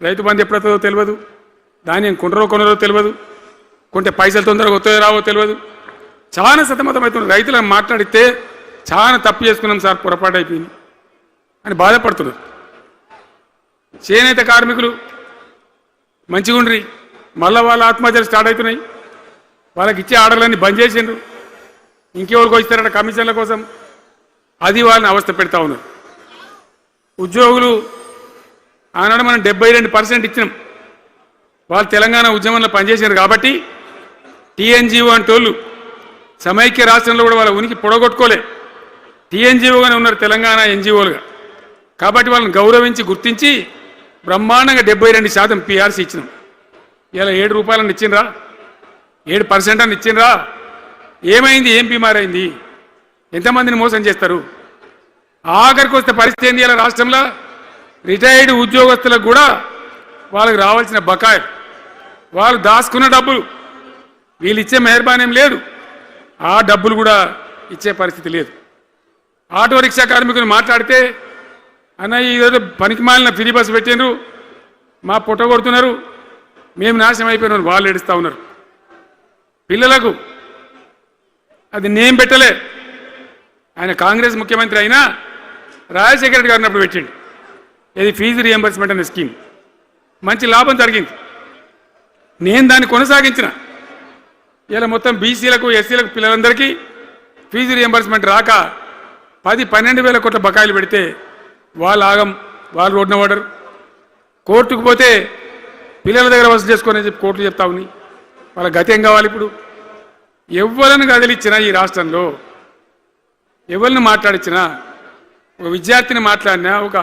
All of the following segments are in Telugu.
రైతు బంధు ఎప్పుడవుతుందో తెలియదు, ధాన్యం కొనరో తెలియదు, కొంటే పైసలు తొందరగా వస్తాయో రావో తెలియదు. చాలా సతమతమవుతున్నారు. రైతులను మాట్లాడితే చాలా తప్పు చేసుకున్నాం సార్, పొరపాటు అయిపోయింది అని బాధపడుతున్నారు. చేనేత కార్మికులు మంచిగా ఉండ్రి, మళ్ళీ వాళ్ళ ఆత్మహత్యలు స్టార్ట్ అవుతున్నాయి. వాళ్ళకి ఇచ్చే ఆర్డర్లన్నీ బంద్ చేసిండ్రు. ఇంకెవరికి ఇస్తారట కమిషన్ల కోసం, అది వాళ్ళని అవస్థ పెడతా ఉన్నారు. ఉద్యోగులు ఆనాడు మనం 72% ఇచ్చినాం. వాళ్ళు తెలంగాణ ఉద్యమంలో పనిచేశారు కాబట్టి టీఎన్జిఓ అంటోళ్ళు సమైక్య రాష్ట్రంలో కూడా వాళ్ళ ఉనికి పొడగొట్టుకోలే. టీఎన్జిఓగానే ఉన్నారు తెలంగాణ ఎన్జిఓలుగా. కాబట్టి వాళ్ళని గౌరవించి గుర్తించి బ్రహ్మాండంగా 72% పిఆర్సీ ఇచ్చినాం. ఇలా 7 రూపాయలని ఇచ్చిండ్రా, 7% అని ఇచ్చిండ్రా. ఏమైంది? ఏం బీమారైంది? ఎంతమందిని మోసం చేస్తారు? ఆఖరికి వస్తే పరిస్థితి ఏంది? ఇలా రాష్ట్రంలో రిటైర్డ్ ఉద్యోగస్తులకు కూడా వాళ్ళకి రావాల్సిన బకాయిలు, వాళ్ళు దాచుకున్న డబ్బులు వీళ్ళు ఇచ్చే మెహర్బానేం లేదు, ఆ డబ్బులు కూడా ఇచ్చే పరిస్థితి లేదు. ఆటో రిక్షా కార్మికులు మాట్లాడితే అన్నయ్య ఈరోజు పనికి మాలిన ఫ్రీ బస్సు పెట్టిండ్రు, మా పొట్ట కొడుతున్నారు, మేము నాశనం అయిపోయినాం, వాళ్ళు ఏడుస్తూ ఉన్నారు. పిల్లలకు అది నేమ్ పెట్టలే. ఆయన కాంగ్రెస్ ముఖ్యమంత్రి అయినా రాజశేఖర రెడ్డి గారు ఉన్నప్పుడు పెట్టిండు ఇది ఫీజు రియంబర్స్మెంట్ అనే స్కీమ్. మంచి లాభం జరిగింది. నేను దాన్ని కొనసాగించిన. ఇలా మొత్తం బీసీలకు ఎస్సీలకు పిల్లలందరికీ ఫీజు రియంబర్స్మెంట్ రాక 10-12 వేల కోట్ల బకాయిలు పెడితే వాళ్ళు ఆగం, వాళ్ళు రోడ్డున పడరు. కోర్టుకు పోతే పిల్లల దగ్గర వసూలు చేసుకొని చెప్పి కోర్టులు చెప్తా ఉన్నాయి. వాళ్ళ గతి ఏం కావాలి? ఇప్పుడు ఎవరిని కదిలిచ్చినా ఈ రాష్ట్రంలో, ఎవరిని మాట్లాడించినా, ఒక విద్యార్థిని మాట్లాడినా, ఒక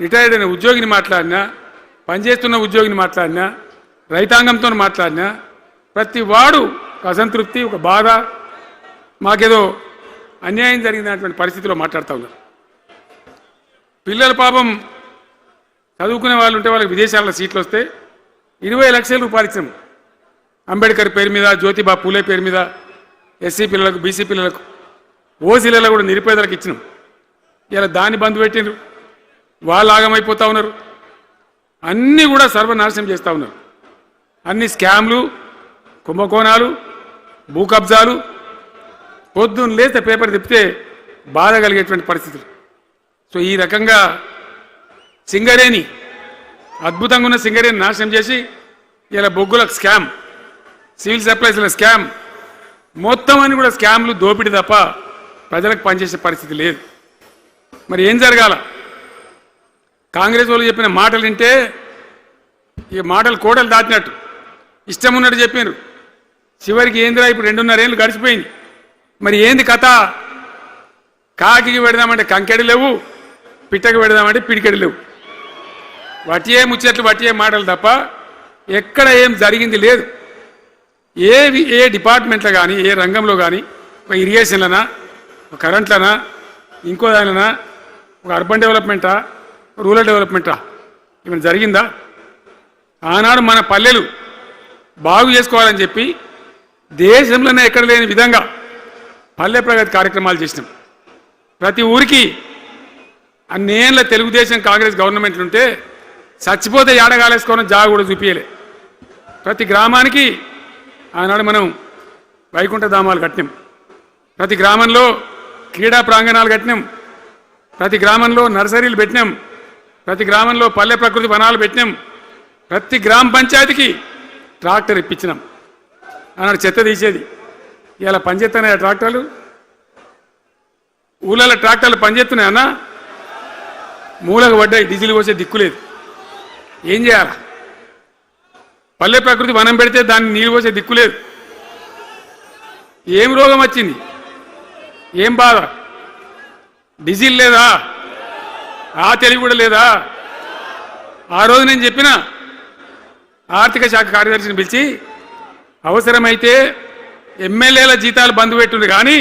రిటైర్డ్ అయిన ఉద్యోగిని మాట్లాడినా, పనిచేస్తున్న ఉద్యోగిని మాట్లాడినా, రైతాంగంతో మాట్లాడినా ప్రతి వాడు ఒక అసంతృప్తి, ఒక బాధ, మాకేదో అన్యాయం జరిగినటువంటి పరిస్థితిలో మాట్లాడుతూ ఉన్నారు. పిల్లల పాపం చదువుకునే వాళ్ళు ఉంటే వాళ్ళకి విదేశాల్లో సీట్లు వస్తే 20 లక్షల రూపాయలు ఇచ్చాం. అంబేద్కర్ పేరు మీద, జ్యోతిబా పూలే పేరు మీద ఎస్సీ పిల్లలకు, బీసీ పిల్లలకు, ఓసీలలో కూడా నిరుపేదలకు ఇచ్చినాం. ఇలా దాన్ని బంద్ పెట్టిండ్రు. వాళ్ళు ఆగమైపోతూ ఉన్నారు. అన్నీ కూడా సర్వనాశనం చేస్తూ ఉన్నారు. అన్ని స్కామ్లు, కుంభకోణాలు, భూ కబ్జాలు. పొద్దున్న లేస్తే పేపర్ తిప్పితే బాధ కలిగేటువంటి పరిస్థితులు. సో ఈ రకంగా సింగరేణి, అద్భుతంగా ఉన్న సింగరేణి నాశనం చేసి ఇలా బొగ్గులకు స్కామ్, సివిల్ సప్లైస్ల స్కామ్, మొత్తం అని కూడా స్కామ్లు, దోపిడీ తప్ప ప్రజలకు పనిచేసే పరిస్థితి లేదు. మరి ఏం జరగాల? కాంగ్రెస్ వాళ్ళు చెప్పిన మాటలు వింటే ఈ మాటలు కోటలు దాటినట్టు ఇష్టం ఉన్నట్టు చెప్పారు. చివరికి ఏందిరా ఇప్పుడు 2.5 ఏళ్ళు గడిచిపోయింది. మరి ఏంది కథ? కాకికి పెడదామంటే కంకెడి లేవు, పిట్టకి పెడదామంటే పిడికెడి లేవు. వటియే ముచ్చట్లు, వటియే మాటలు తప్ప ఎక్కడ ఏం జరిగింది లేదు. ఏ డిపార్ట్మెంట్లో కానీ, ఏ రంగంలో కానీ, ఒక ఇరిగేషన్లనా, ఒక కరెంట్లనా, ఇంకో దానినా, ఒక అర్బన్ డెవలప్మెంటా, రూరల్ డెవలప్మెంటా ఏమైనా జరిగిందా? ఆనాడు మన పల్లెలు బాగు చేసుకోవాలని చెప్పి దేశంలోనే ఎక్కడ లేని విధంగా పల్లె ప్రగతి కార్యక్రమాలు చేసినాం. ప్రతి ఊరికి అన్నేళ్ళ తెలుగుదేశం కాంగ్రెస్ గవర్నమెంట్లు ఉంటే చచ్చిపోతే ఏడగాలేసుకోవడం జాగ కూడా చూపించలే. ప్రతి గ్రామానికి ఆనాడు మనం వైకుంఠ ధామాలు కట్టినాం. ప్రతి గ్రామంలో క్రీడా ప్రాంగణాలు కట్టినాం. ప్రతి గ్రామంలో నర్సరీలు పెట్టినాం. ప్రతి గ్రామంలో పల్లె ప్రకృతి వనాలు పెట్టినాం. ప్రతి గ్రామ పంచాయతీకి ట్రాక్టర్ ఇప్పించినాం. ఆనాడు చెత్త తీసేది. ఇలా పనిచేస్తున్నాయి ట్రాక్టర్లు. ఊళ్ళలో ట్రాక్టర్లు పనిచేస్తున్నాయి అన్న, మూలకు పడ్డాయి, డీజిల్ పోసే దిక్కులేదు. ఏం చేయాలి? పల్లె ప్రకృతి వనం పెడితే దాన్ని నీళ్ళు పోసే దిక్కులేదు. ఏం రోగం వచ్చింది? ఏం బాధ? డీజిల్ లేదా? ఆ తెలివి కూడా లేదా? ఆ రోజు నేను చెప్పిన ఆర్థిక శాఖ కార్యదర్శిని పిలిచి అవసరమైతే ఎమ్మెల్యేల జీతాలు బంద్ పెట్టుంది కానీ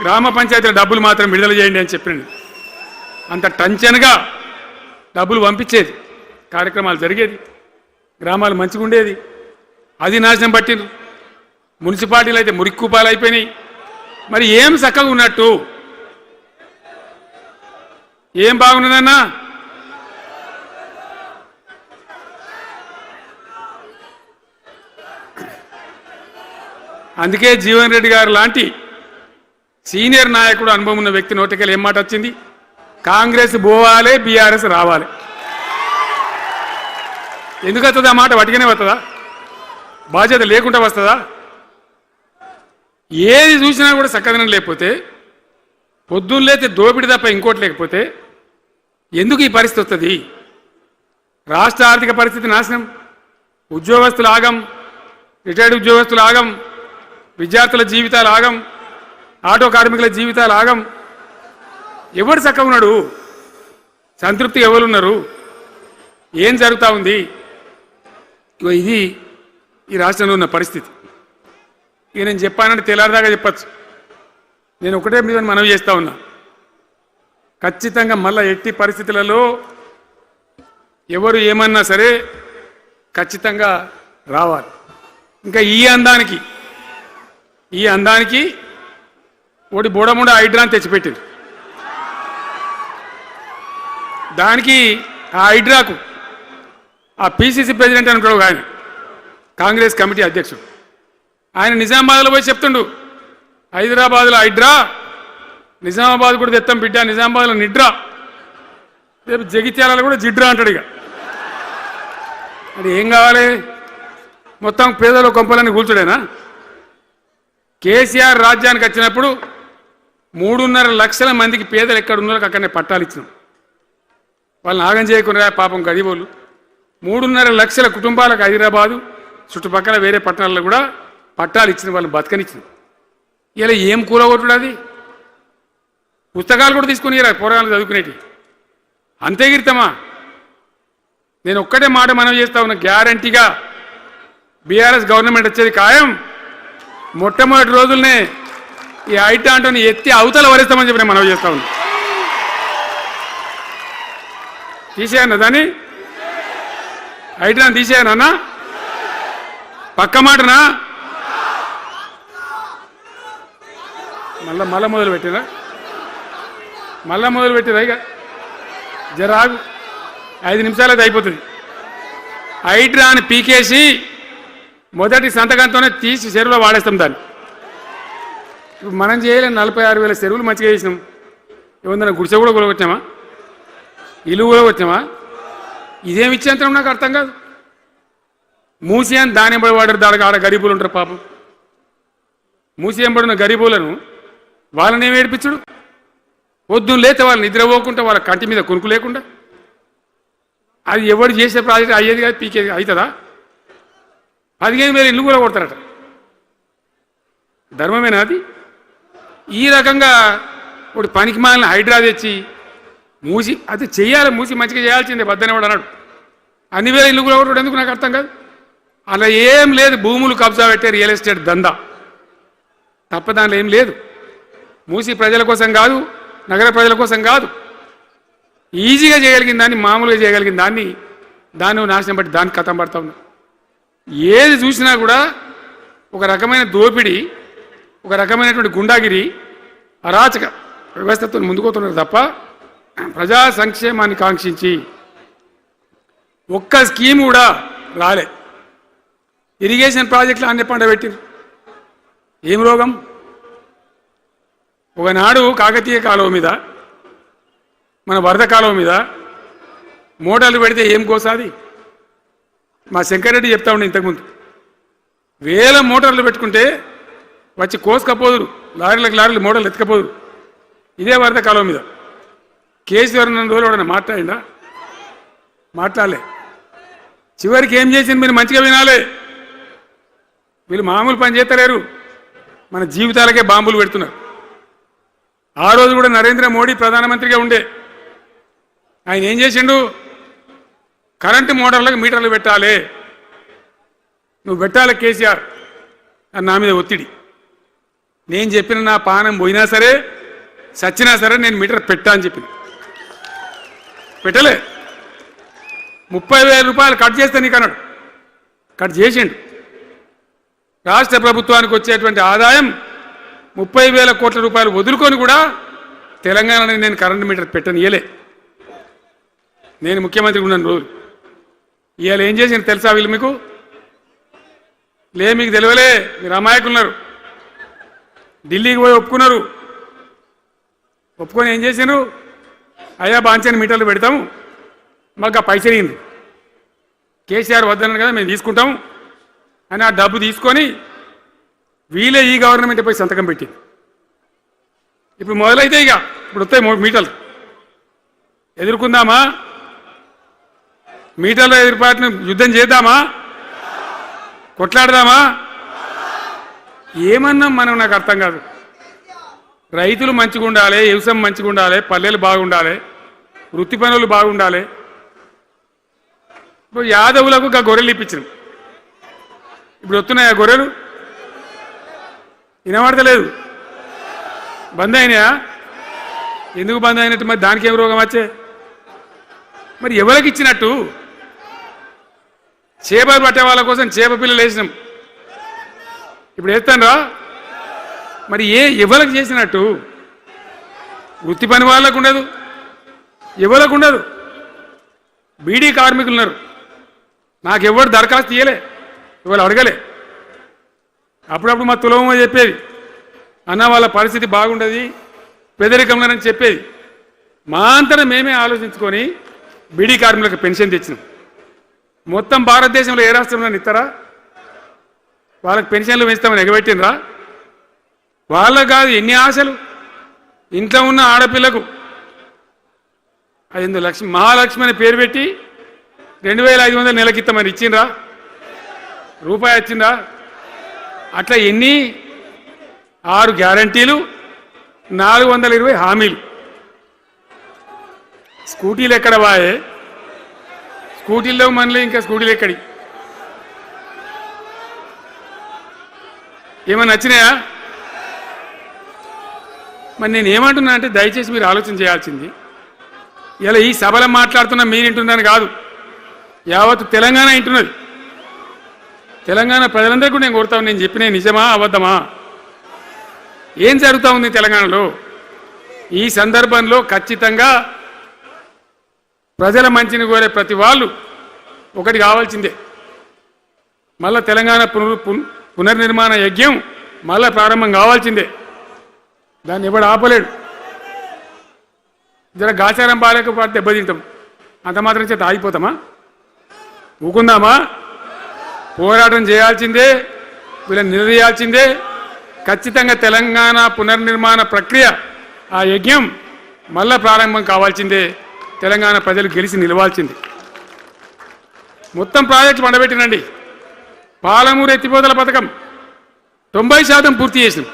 గ్రామ పంచాయతీల డబ్బులు మాత్రం విడుదల చేయండి అని చెప్పినండి. అంత టెన్షన్గా డబ్బులు పంపించేది, కార్యక్రమాలు జరిగేది, గ్రామాలు మంచిగా ఉండేది. అది నాశనం పట్టిండ్రు. మున్సిపాలిటీలు అయితే మురిక్కుపాలు అయిపోయినాయి. మరి ఏం చక్కగా ఉన్నట్టు? ఏం బాగున్నదన్నా? అందుకే జీవన్ రెడ్డి గారు లాంటి సీనియర్ నాయకుడు అనుభవం ఉన్న వ్యక్తి నోటికెళ్ళి ఏం మాట వచ్చింది, కాంగ్రెస్ పోవాలి బీఆర్ఎస్ రావాలి. ఎందుకు వస్తుంది ఆ మాట? వటిగానే వస్తుందా? బాధ్యత లేకుండా వస్తుందా? ఏది చూసినా కూడా చక్కదనం లేకపోతే, పొద్దున్న లేతే దోపిడి తప్ప ఇంకోటి లేకపోతే ఎందుకు ఈ పరిస్థితి వస్తుంది? రాష్ట్ర ఆర్థిక పరిస్థితి నాశనం, ఉద్యోగస్తులు ఆగం, రిటైర్డ్ ఉద్యోగస్తులు ఆగం, విద్యార్థుల జీవితాలు ఆగం, ఆటో కార్మికుల జీవితాలు ఆగం. ఎవరు చక్కగా ఉన్నాడు? సంతృప్తి ఎవరున్నారు? ఏం జరుగుతూ ఉంది? ఇది ఈ రాష్ట్రంలో ఉన్న పరిస్థితి. ఇక నేను చెప్పానంటే తెల్లారిదాకా చెప్పచ్చు. నేను ఒకటే మీద మనవి చేస్తూ ఉన్నా, ఖచ్చితంగా మళ్ళీ ఎట్టి పరిస్థితులలో ఎవరు ఏమన్నా సరే ఖచ్చితంగా రావాలి. ఇంకా ఈ అందానికి ఒకటి బోడముండ హైడ్రాని తెచ్చిపెట్టింది. దానికి ఆ హైడ్రాకు ఆ పిసిసి ప్రెసిడెంట్ అనుకోడు ఆయన, కాంగ్రెస్ కమిటీ అధ్యక్షుడు, ఆయన నిజామాబాద్లో పోయి చెప్తుండు, హైదరాబాద్లో హైడ్రా, నిజామాబాద్ కూడా తెత్తాం బిడ్డ, నిజామాబాద్లో నిడ్రా, రేపు జగిత్యాలలో కూడా జిడ్రా అంటాడు. ఇక అది ఏం కావాలి? మొత్తం పేదల కొంపలన్నీ కూల్చుడేనా? కేసీఆర్ రాజ్యానికి వచ్చినప్పుడు 3.5 లక్షల మందికి పేదలు ఎక్కడ ఉన్నారో అక్కడనే పట్టాలు ఇచ్చినాం. వాళ్ళని ఆగం చేయకుండా పాపం గరీబోళ్ళు 3.5 లక్షల కుటుంబాలకు హైదరాబాదు చుట్టుపక్కల వేరే పట్టణాల్లో కూడా పట్టాలు ఇచ్చిన వాళ్ళని బతకనిచ్చిన. ఇలా ఏం కూలగొట్టుడు? అది పుస్తకాలు కూడా తీసుకుని పోరాటాలు చదువుకునేటి అంతే గిరితమా? నేను ఒక్కటే మాట మనం చేస్తా ఉన్నా, గ్యారంటీగా బీఆర్ఎస్ గవర్నమెంట్ వచ్చేది ఖాయం. మొట్టమొదటి రోజులనే ఈ ఐటీ అంటోని ఎత్తి అవతల వరిస్తామని చెప్పి నేను మనవి చేస్తా ఉన్నా. తీసేయన్నా దాన్ని, ఐటీని తీసేయనన్నా? పక్క మాటనా? మళ్ళా మొదలు పెట్టిరా? ఇక జరాగు, 5 నిమిషాలు అది అయిపోతుంది. హైడ్రాని పీకేసి మొదటి సంతకంతోనే తీసి చెరువులో వాడేస్తాం దాన్ని. ఇప్పుడు మనం చేయలేము. 46,000 చెరువులు మంచిగా చేసినాం. ఏమన్నా గుడిసె కూడా కొలగొచ్చామా? ఇల్లు కూడా వచ్చామా? ఇదేమి ఇచ్చేంతరం నాకు అర్థం కాదు. మూసి అని దాని ఎంబడి వాడారు, దానికి ఆడ గరీబులు ఉంటారు పాపం. మూసి ఎంబడిన గరీబులను వాళ్ళని ఏమి ఏడిపించుడు? పొద్దున్న లేతే వాళ్ళు నిద్రపోకుండా, వాళ్ళ కంటి మీద కొనుక్కు లేకుండా, అది ఎవరు చేసే ప్రాజెక్ట్ అయ్యేది కాదు, పీకేది అవుతుందా? 15,000 ఇల్లు కూడా కొడతారట. ధర్మమేనా అది? ఈ రకంగా ఒకటి పనికి మాలిన హైడ్రా తెచ్చి మూసి అది చెయ్యాలి, మూసి మంచిగా చేయాల్సిందే బద్దనేవాడు అన్నాడు. అన్ని వేల ఇల్లు కూడా కొట్టడం ఎందుకు నాకు అర్థం కాదు. అలా ఏం లేదు, భూములు కబ్జా పెట్టే రియల్ ఎస్టేట్ దందా తప్ప దానిలో ఏం లేదు. మూసి ప్రజల కోసం కాదు, నగర ప్రజల కోసం కాదు, ఈజీగా చేయగలిగిన దాన్ని, మామూలుగా చేయగలిగిన దాన్ని నాశనం బట్టి దానికి కథం పడతా ఉన్నా. ఏది చూసినా కూడా ఒక రకమైన దోపిడీ, ఒక రకమైనటువంటి గుండాగిరి, అరాచక వ్యవస్థతో ముందుకోతున్నారు తప్ప ప్రజా సంక్షేమాన్ని కాంక్షించి ఒక్క స్కీమ్ కూడా రాలే. ఇరిగేషన్ ప్రాజెక్టులు అన్ని పండబెట్టిరు. ఏం రోగం? ఒకనాడు కాకతీయ కాలువ మీద, మన వరద కాలువ మీద మోటార్లు పెడితే ఏం కోసాది? మా శంకరెడ్డి చెప్తా ఉండే ఇంతకుముందు, 1000 మోటార్లు పెట్టుకుంటే వచ్చి కోసుకపోదురు, లారీలకు మోటార్లు ఎత్తుకపోదురు. ఇదే వరద కాలువ మీద కేసీఆర్ ఉన్న రోజులు ఎవడన్నా మాట్లాడిందా? మాట్లాడలే. చివరికి ఏం చేసింది మీరు మంచిగా వినాలి. వీళ్ళు మామూలు పని చేస్తలేరు, మన జీవితాలకే బాంబులు పెడుతున్నారు. ఆ రోజు కూడా నరేంద్ర మోడీ ప్రధానమంత్రిగా ఉండే ఆయన ఏం చేసిండు? కరెంటు మోటార్లకు మీటర్లు పెట్టాలి, నువ్వు పెట్టాలి కేసీఆర్ అని నా మీద ఒత్తిడి. నేను చెప్పిన నా పానం పోయినా సరే, సచ్చినా సరే నేను మీటర్ పెట్టా అని చెప్పింది. పెట్టలే. 30,000 రూపాయలు కట్ చేస్తే నీకు అన్నాడు, కట్ చేసిండు. రాష్ట్ర ప్రభుత్వానికి వచ్చేటువంటి ఆదాయం 30,000 కోట్ల రూపాయలు వదులుకొని కూడా తెలంగాణలో నేను కరెంటు మీటర్ పెట్టనియలే. నేను ముఖ్యమంత్రి ఉన్నాను రోజు. ఇవాళ ఏం చేసింది తెలుసా వీళ్ళు? మీకు తెలియలే, మీరు అమాయకులున్నారు. ఢిల్లీకి పోయి ఒప్పుకున్నారు. ఒప్పుకొని ఏం చేశారు? అయ్యా బాంచని మీటర్లు పెడతాము, మాకు ఆ పైసలు ఇయ్యండి. కేసీఆర్ వద్దన్నారు కదా మేము తీసుకుంటాం అని ఆ డబ్బు తీసుకొని వీళ్ళే ఈ గవర్నమెంట్ పోయి సంతకం పెట్టి ఇప్పుడు మొదలైతే ఇక ఇప్పుడు వస్తాయి మీటర్లు. ఎదుర్కొందామా? మీటర్ల ఎదురుపాటును యుద్ధం చేద్దామా? కొట్లాడదామా? ఏమన్నాం మనం? నాకు అర్థం కాదు. రైతులు మంచిగా ఉండాలి, వ్యవసాయం మంచిగా ఉండాలి, పల్లెలు బాగుండాలి, వృత్తి పనులు బాగుండాలి. ఇప్పుడు యాదవులకు ఒక గొర్రెలు ఇప్పించినాం. ఇప్పుడు వస్తున్నాయి ఆ గొర్రెలు వినబడతలేదు. బంద్ అయినాయా? ఎందుకు బంద్ అయినట్టు? మరి దానికి ఏం రోగం వచ్చే? మరి ఎవరికి ఇచ్చినట్టు? చేపలు పట్టే వాళ్ళ కోసం చేప పిల్లలు వేసినాం, ఇప్పుడు వేస్తాను రా. మరి ఎవరికి చేసినట్టు? వృత్తి పని వాళ్ళకు ఉండదు, ఎవరికి ఉండదు. బీడీ కార్మికులు ఉన్నారు, నాకెవ్వరు దరఖాస్తు ఇయ్యలే, ఎవరు అడగలే. అప్పుడప్పుడు మా తులమో చెప్పేది, అన్న వాళ్ళ పరిస్థితి బాగుండదు పేదరికంలోనని చెప్పేది. మా అంతటా మేమే ఆలోచించుకొని బీడీ కార్మికులకు పెన్షన్ తెచ్చినాం. మొత్తం భారతదేశంలో ఏ రాష్ట్రంలో ఇస్తారా? వాళ్ళకి పెన్షన్లు పెంచుతామని ఎగబెట్టినరా? వాళ్ళకు కాదు, ఎన్ని ఆశలు ఇంట్లో ఉన్న ఆడపిల్లకు 5 లక్షలు మహాలక్ష్మి అని పేరు పెట్టి 2500 నెలకిస్తామని ఇచ్చిండ్రా? రూపాయి వచ్చిందా? అట్లా ఎన్ని 6 గ్యారంటీలు, 420 హామీలు. స్కూటీలు ఎక్కడ వాయే? స్కూటీల్లో మనలే, ఇంకా స్కూటీలు ఎక్కడి? ఏమన్నా నచ్చినాయా? మరి నేను ఏమంటున్నా అంటే దయచేసి మీరు ఆలోచన చేయాల్సింది, ఇలా ఈ సభలో మాట్లాడుతున్నా మీరు వింటున్నాను కాదు, యావత్ తెలంగాణ వింటున్నది. తెలంగాణ ప్రజలందరికీ నేను కోరుతాను, నేను చెప్పిన నిజమా అబద్ధమా? ఏం జరుగుతూ ఉంది తెలంగాణలో? ఈ సందర్భంలో ఖచ్చితంగా ప్రజల మంచిని కోరే ప్రతి వాళ్ళు ఒకటి కావాల్సిందే, మళ్ళా తెలంగాణ పునర్నిర్మాణ యజ్ఞం మళ్ళా ప్రారంభం కావాల్సిందే. దాన్ని ఎవడు ఆపలేడు. జర గాచారం బాలేకపోతే దెబ్బతింటాం, అంత మాత్రం చేత ఆగిపోతామా? ఊకుందామా? పోరాటం చేయాల్సిందే, వీళ్ళని నిలదీయాల్సిందే. ఖచ్చితంగా తెలంగాణ పునర్నిర్మాణ ప్రక్రియ, ఆ యజ్ఞం మళ్ళా ప్రారంభం కావాల్సిందే. తెలంగాణ ప్రజలు గెలిచి నిలవాల్సిందే. మొత్తం ప్రాజెక్టు పండబెట్టినండి. పాలమూరు ఎత్తిపోతల పథకం 90% పూర్తి చేసినాం.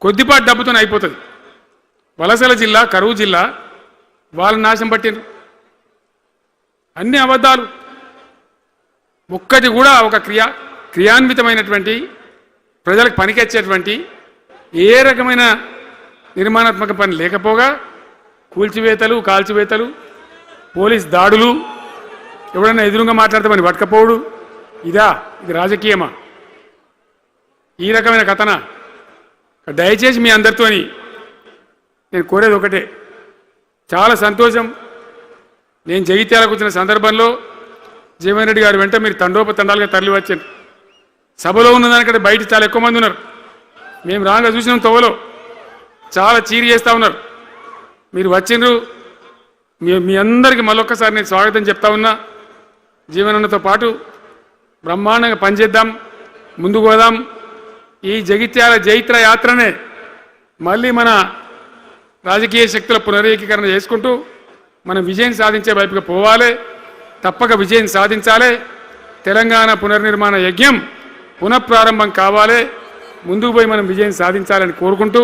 కొద్దిపాటి డబ్బుతో అయిపోతుంది. వలసల జిల్లా, కరువు జిల్లా వాళ్ళని నాశనం పట్టిండ్రు. అన్ని అబద్ధాలు. ఒక్కటి కూడా ఒక క్రియాన్వితమైనటువంటి ప్రజలకు పనికొచ్చేటువంటి ఏ రకమైన నిర్మాణాత్మక పని లేకపోగా కూల్చివేతలు, కాల్చివేతలు, పోలీస్ దాడులు, ఎవడన్నా ఎదురుగా మాట్లాడతామని పట్టుకపోవడు. ఇది రాజకీయమా? ఈ రకమైన కథన? దయచేసి మీ అందరితోని నేను కోరేది ఒకటే, చాలా సంతోషం. నేను జగిత్యాలకు వచ్చిన సందర్భంలో జీవన్ రెడ్డి గారు వెంట మీరు తండోపతండాలుగా తరలి వచ్చారు. సభలో ఉన్నదానికంటే బయట చాలా ఎక్కువ మంది ఉన్నారు. మేము రాగా చూసినాం, తోవలో చాలా చీరి చేస్తూ ఉన్నారు. మీరు వచ్చిండ్రు, మీ అందరికీ మళ్ళొక్కసారి నేను స్వాగతం చెప్తా ఉన్నా. జీవనన్నతో పాటు బ్రహ్మాండంగా పనిచేద్దాం, ముందుకు పోదాం. ఈ జగిత్యాల జైత్ర యాత్రనే మళ్ళీ మన రాజకీయ శక్తుల పునరేకీకరణ చేసుకుంటూ మనం విజయం సాధించే వైపుగా పోవాలి. తప్పక విజయం సాధించాలి. తెలంగాణ పునర్నిర్మాణ యజ్ఞం పునఃప్రారంభం కావాలి. ముందుకు పోయి మనం విజయం సాధించాలని కోరుకుంటూ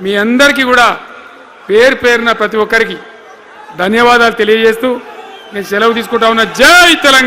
మీ అందరికీ కూడా పేరు పేరున ప్రతి ఒక్కరికి ధన్యవాదాలు తెలియజేస్తూ నేను సెలవు తీసుకుంటా ఉన్నా. జై తెలంగాణ.